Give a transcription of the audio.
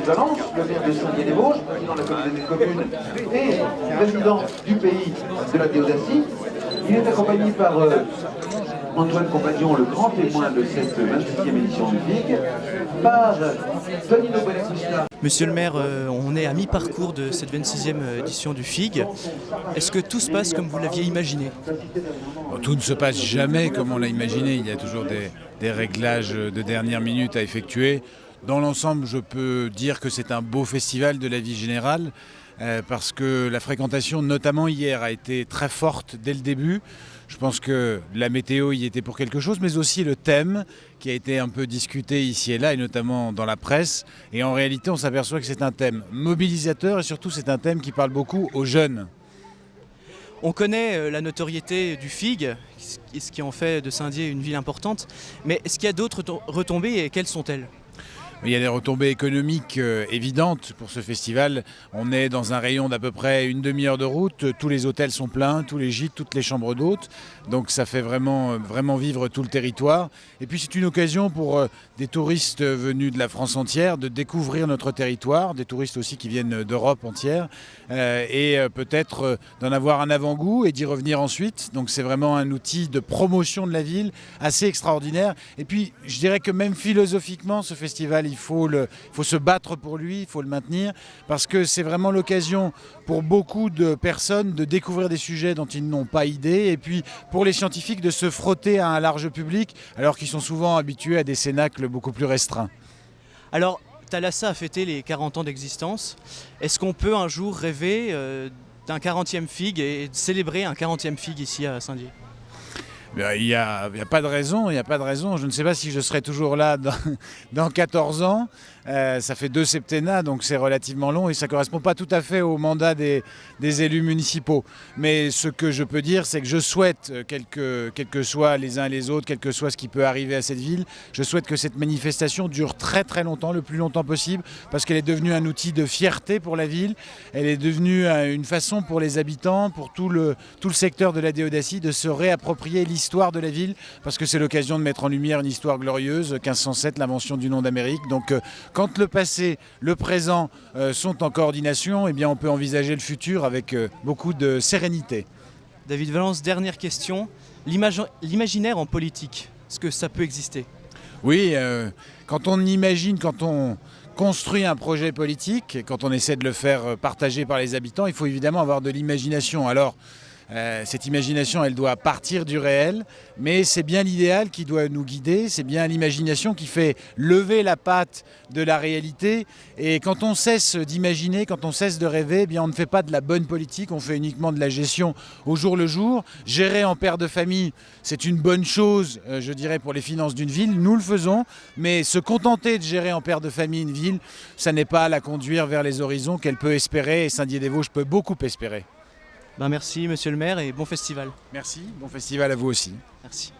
David Valence, le maire de Saint-Dié-des-Vosges, président de la communauté de communes et président du pays de la Théodacie. Il est accompagné par Antoine Compagnon, le grand témoin de cette 26e édition du FIG, par Tonino Bonacista. Monsieur le maire, on est à mi-parcours de cette 26e édition du FIG. Est-ce que tout se passe comme vous l'aviez imaginé? Tout ne se passe jamais comme on l'a imaginé. Il y a toujours des réglages de dernière minute à effectuer. Dans l'ensemble, je peux dire que c'est un beau festival de la vie générale parce que la fréquentation, notamment hier, a été très forte dès le début. Je pense que la météo y était pour quelque chose, mais aussi le thème qui a été un peu discuté ici et là, et notamment dans la presse. Et en réalité, on s'aperçoit que c'est un thème mobilisateur et surtout c'est un thème qui parle beaucoup aux jeunes. On connaît la notoriété du FIG, ce qui en fait de Saint-Dié une ville importante, mais est-ce qu'il y a d'autres retombées et quelles sont-elles ? Il y a des retombées économiques évidentes pour ce festival. On est dans un rayon d'à peu près une demi-heure de route. Tous les hôtels sont pleins, tous les gîtes, toutes les chambres d'hôtes. Donc ça fait vraiment vivre tout le territoire. Et puis c'est une occasion pour des touristes venus de la France entière de découvrir notre territoire, des touristes aussi qui viennent d'Europe entière, et peut-être d'en avoir un avant-goût et d'y revenir ensuite. Donc c'est vraiment un outil de promotion de la ville assez extraordinaire. Et puis je dirais que même philosophiquement, ce festival, il faut se battre pour lui, il faut le maintenir, parce que c'est vraiment l'occasion pour beaucoup de personnes de découvrir des sujets dont ils n'ont pas idée, et puis pour les scientifiques de se frotter à un large public, alors qu'ils sont souvent habitués à des cénacles beaucoup plus restreints. Alors, Thalassa a fêté les 40 ans d'existence. Est-ce qu'on peut un jour rêver d'un 40e FIG et célébrer un 40e FIG ici à Saint-Dié ? Il n'y a pas de raison, il n'y a pas de raison. Je ne sais pas si je serai toujours là dans 14 ans. Ça fait 2 septennats, donc c'est relativement long et ça ne correspond pas tout à fait au mandat des élus municipaux. Mais ce que je peux dire, c'est que je souhaite, quels que soient les uns et les autres, quel que soit ce qui peut arriver à cette ville, je souhaite que cette manifestation dure très très longtemps, le plus longtemps possible, parce qu'elle est devenue un outil de fierté pour la ville. Elle est devenue une façon pour les habitants, pour tout le secteur de la Déodacie, de se réapproprier l'histoire de la ville, parce que c'est l'occasion de mettre en lumière une histoire glorieuse, 1507, l'invention du nom d'Amérique. Donc quand le passé, le présent sont en coordination, eh bien on peut envisager le futur avec beaucoup de sérénité. David Valence, dernière question. L'imaginaire en politique, est-ce que ça peut exister ? Oui, quand on imagine, quand on construit un projet politique, quand on essaie de le faire partager par les habitants, il faut évidemment avoir de l'imagination. Alors, cette imagination, elle doit partir du réel, mais c'est bien l'idéal qui doit nous guider, c'est bien l'imagination qui fait lever la patte de la réalité. Et quand on cesse d'imaginer, quand on cesse de rêver, eh bien on ne fait pas de la bonne politique, on fait uniquement de la gestion au jour le jour. Gérer en père de famille, c'est une bonne chose, je dirais, pour les finances d'une ville, nous le faisons, mais se contenter de gérer en père de famille une ville, ça n'est pas la conduire vers les horizons qu'elle peut espérer, et Saint-Dié-des-Vosges peut beaucoup espérer. Merci monsieur le maire et bon festival. Merci, bon festival à vous aussi. Merci.